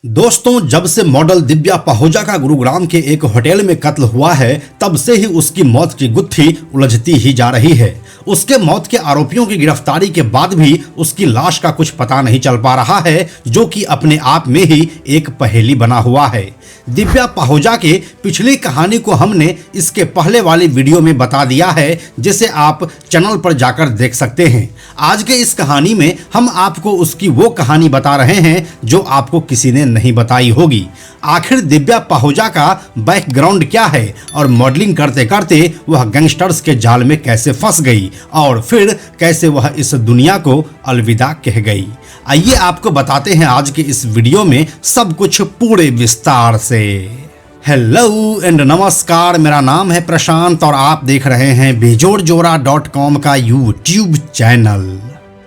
दोस्तों, जब से मॉडल दिव्या पाहुजा का गुरुग्राम के एक होटल में कत्ल हुआ है, तब से ही उसकी मौत की गुत्थी उलझती ही जा रही है। उसके मौत के आरोपियों की गिरफ्तारी के बाद भी उसकी लाश का कुछ पता नहीं चल पा रहा है, जो कि अपने आप में ही एक पहेली बना हुआ है। दिव्या पाहुजा के पिछली कहानी को हमने इसके पहले वाली वीडियो में बता दिया है, जिसे आप चैनल पर जाकर देख सकते हैं। आज के इस कहानी में हम आपको उसकी वो कहानी बता रहे हैं जो आपको किसी ने नहीं बताई होगी। आखिर दिव्या पाहुजा का बैकग्राउंड क्या है और मॉडलिंग करते करते वह गैंगस्टर्स के जाल में कैसे फंस गई और फिर कैसे वह इस दुनिया को अलविदा कह गई। आइए आपको बताते हैं आज के इस वीडियो में सब कुछ पूरे विस्तार से। हेलो एंड नमस्कार, मेरा नाम है प्रशांत और आप देख रहे हैं बेजोड़जोरा.com का यूट्यूब चैनल।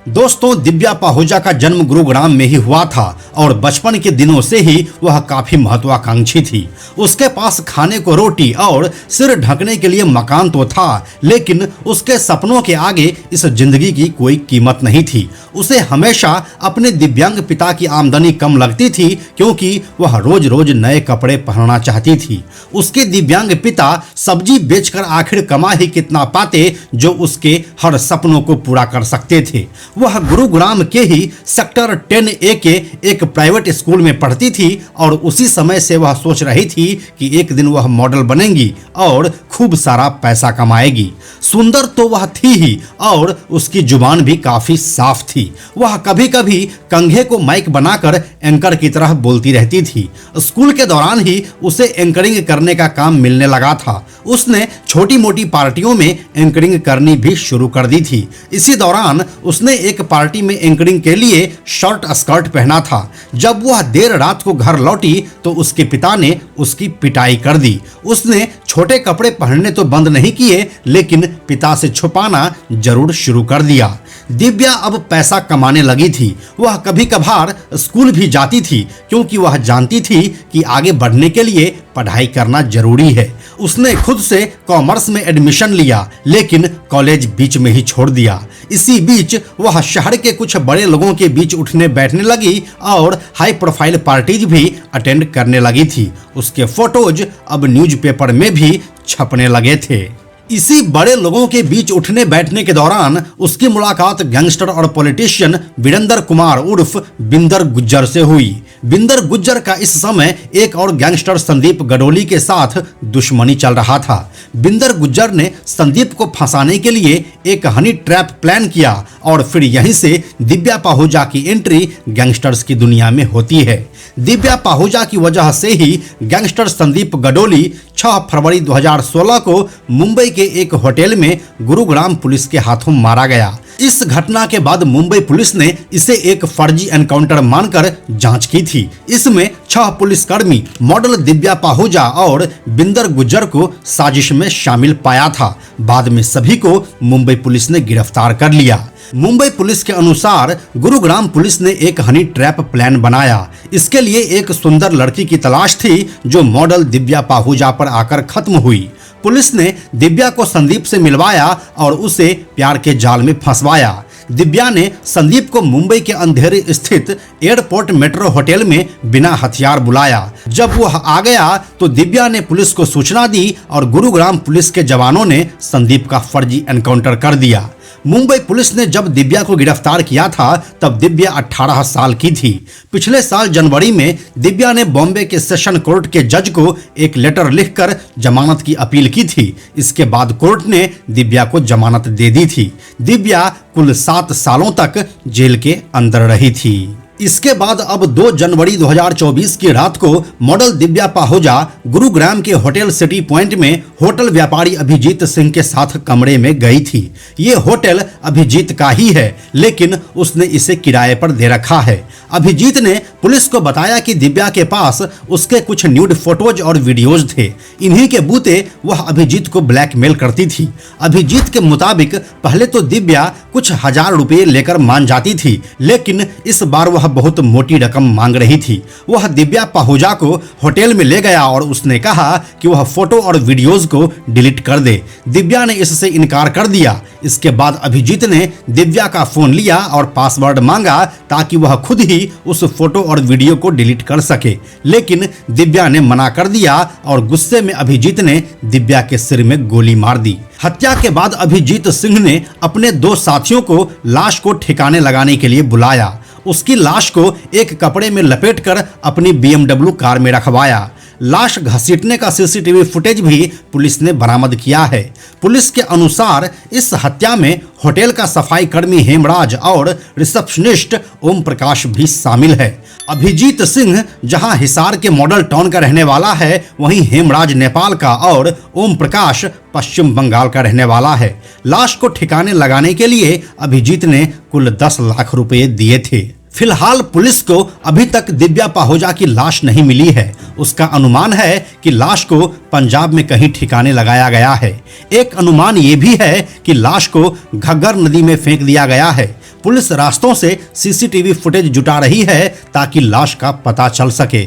दोस्तों, दिव्या पाहुजा का जन्म गुरुग्राम में ही हुआ था और बचपन के दिनों से ही वह काफी महत्वाकांक्षी थी। उसके पास खाने को रोटी और सिर ढकने के लिए मकान तो था, लेकिन उसके सपनों के आगे इस जिंदगी की कोई कीमत नहीं थी। उसे हमेशा अपने दिव्यांग पिता की आमदनी कम लगती थी, क्योंकि वह रोज रोज नए कपड़े पहनना चाहती थी। उसके दिव्यांग पिता सब्जी बेचकर आखिर कमा ही कितना पाते जो उसके हर सपनों को पूरा कर सकते थे। वह गुरुग्राम के ही सेक्टर 10A के एक प्राइवेट स्कूल में पढ़ती थी और उसी समय से वह सोच रही थी कि एक दिन वह मॉडल बनेगी और खूब सारा पैसा कमाएगी। सुंदर तो वह थी ही और उसकी जुबान भी काफी साफ थी। वह कभी कभी कंघे को माइक बनाकर एंकर की तरह बोलती रहती थी। स्कूल के दौरान ही उसे एंकरिंग करने का काम मिलने लगा था। उसने छोटी मोटी पार्टियों में एंकरिंग करनी भी शुरू कर दी थी। इसी दौरान उसने एक पार्टी में एंकरिंग के लिए शॉर्ट स्कर्ट पहना था। जब वह देर रात को घर लौटी तो उसके पिता ने उसकी पिटाई कर दी। उसने छोटे कपड़े पहनने तो बंद नहीं किए, लेकिन पिता से छुपाना जरूर शुरू कर दिया। दिव्या अब पैसा कमाने लगी थी। वह कभी कभार स्कूल भी जाती थी, क्योंकि वह जानती थी कि आगे बढ़ने के लिए पढ़ाई करना जरूरी है। उसने खुद से कॉमर्स में एडमिशन लिया, लेकिन कॉलेज बीच में ही छोड़ दिया। इसी बीच वह शहर के कुछ बड़े लोगों के बीच उठने बैठने लगी और हाई प्रोफाइल पार्टीज भी अटेंड करने लगी थी। उसके फोटोज अब न्यूज़पेपर में भी छपने लगे थे। इसी बड़े लोगों के बीच उठने बैठने के दौरान उसकी मुलाकात गैंगस्टर और पॉलिटिशियन वीरेंद्र कुमार उर्फ बिंदर गुज्जर से हुई। बिंदर गुज्जर का इस समय एक और गैंगस्टर संदीप गडोली के साथ दुश्मनी चल रहा था। बिंदर गुज्जर ने संदीप को फंसाने के लिए एक हनी ट्रैप प्लान किया और फिर यहीं से दिव्या पाहुजा की एंट्री गैंगस्टर्स की दुनिया में होती है। दिव्या पाहुजा की वजह से ही गैंगस्टर संदीप गडोली 6 फरवरी 2016 को मुंबई के एक होटल में गुरुग्राम पुलिस के हाथों मारा गया। इस घटना के बाद मुंबई पुलिस ने इसे एक फर्जी एनकाउंटर मानकर जांच की थी। इसमें 6 पुलिसकर्मी मॉडल दिव्या पाहुजा और बिंदर गुज्जर को साजिश में शामिल पाया था। बाद में सभी को मुंबई पुलिस ने गिरफ्तार कर लिया। मुंबई पुलिस के अनुसार गुरुग्राम पुलिस ने एक हनी ट्रैप प्लान बनाया। इसके लिए एक सुंदर लड़की की तलाश थी जो मॉडल दिव्या पाहुजा पर आकर खत्म हुई। पुलिस ने दिव्या को संदीप से मिलवाया और उसे प्यार के जाल में फंसवाया। दिव्या ने संदीप को मुंबई के अंधेरे स्थित एयरपोर्ट मेट्रो होटल में बिना हथियार बुलाया। जब वह आ गया तो दिव्या ने पुलिस को सूचना दी और गुरुग्राम पुलिस के जवानों ने संदीप का फर्जी एनकाउंटर कर दिया। मुंबई पुलिस ने जब दिव्या को गिरफ्तार किया था तब दिव्या 18 साल की थी। पिछले साल जनवरी में दिव्या ने बॉम्बे के सेशन कोर्ट के जज को एक लेटर लिखकर जमानत की अपील की थी। इसके बाद कोर्ट ने दिव्या को जमानत दे दी थी। दिव्या कुल 7 सालों तक जेल के अंदर रही थी। इसके बाद अब 2 जनवरी 2024 की रात को मॉडल दिव्या पाहुजा गुरुग्राम के होटल सिटी पॉइंट में होटल व्यापारी अभिजीत सिंह के साथ कमरे में गई थी। ये होटल अभिजीत का ही है, लेकिन उसने इसे किराए पर दे रखा है। अभिजीत ने पुलिस को बताया कि दिव्या के पास उसके कुछ न्यूड फोटोज और वीडियोज थे। इन्हीं के बूते वह अभिजीत को ब्लैकमेल करती थी। अभिजीत के मुताबिक पहले तो दिव्या कुछ हजार रुपये लेकर मान जाती थी, लेकिन इस बार वह बहुत मोटी रकम मांग रही थी। वह दिव्या पाहुजा को होटल में ले गया और उसने कहा कि वह फोटो और वीडियोज को डिलीट कर दे। दिव्या ने इससे इनकार कर दिया। इसके बाद अभिजीत ने दिव्या का फोन लिया और पासवर्ड मांगा ताकि वह खुद ही उस फोटो और वीडियो को डिलीट कर सके, लेकिन दिव्या ने मना कर दिया और गुस्से में अभिजीत ने दिव्या के सिर में गोली मार दी। हत्या के बाद अभिजीत सिंह ने अपने 2 साथियों को लाश को ठिकाने लगाने के लिए बुलाया। उसकी लाश को एक कपड़े में लपेटकर अपनी BMW कार में रखवाया। लाश घसीटने का सीसीटीवी फुटेज भी पुलिस ने बरामद किया है। पुलिस के अनुसार इस हत्या में होटल का सफाई कर्मी हेमराज और रिसेप्शनिस्ट ओम प्रकाश भी शामिल है। अभिजीत सिंह जहां हिसार के मॉडल टाउन का रहने वाला है, वहीं हेमराज नेपाल का और ओम प्रकाश पश्चिम बंगाल का रहने वाला है। लाश को ठिकाने लगाने के लिए अभिजीत ने कुल 10 लाख रुपए दिए थे। फिलहाल पुलिस को अभी तक दिव्या पाहुजा की लाश नहीं मिली है। उसका अनुमान है कि लाश को पंजाब में कहीं ठिकाने लगाया गया है। एक अनुमान ये भी है कि लाश को घग्गर नदी में फेंक दिया गया है। पुलिस रास्तों से सीसीटीवी फुटेज जुटा रही है ताकि लाश का पता चल सके।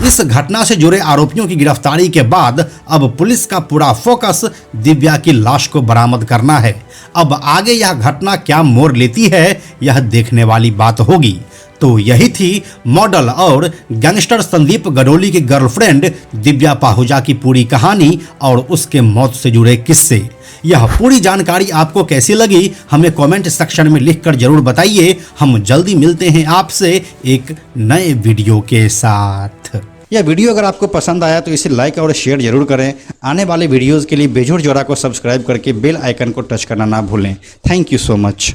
इस घटना से जुड़े आरोपियों की गिरफ्तारी के बाद अब पुलिस का पूरा फोकस दिव्या की लाश को बरामद करना है। अब आगे यह घटना क्या मोड़ लेती है, यह देखने वाली बात होगी। तो यही थी मॉडल और गैंगस्टर संदीप गडोली की गर्लफ्रेंड दिव्या पाहुजा की पूरी कहानी और उसके मौत से जुड़े किस्से। यह पूरी जानकारी आपको कैसी लगी हमें कमेंट सेक्शन में लिखकर जरूर बताइए। हम जल्दी मिलते हैं आपसे एक नए वीडियो के साथ। यह वीडियो अगर आपको पसंद आया तो इसे लाइक और शेयर जरूर करें। आने वाले वीडियोस के लिए बेजोड़ जोड़ा को सब्सक्राइब करके बेल आइकन को टच करना ना भूलें। Thank you so much.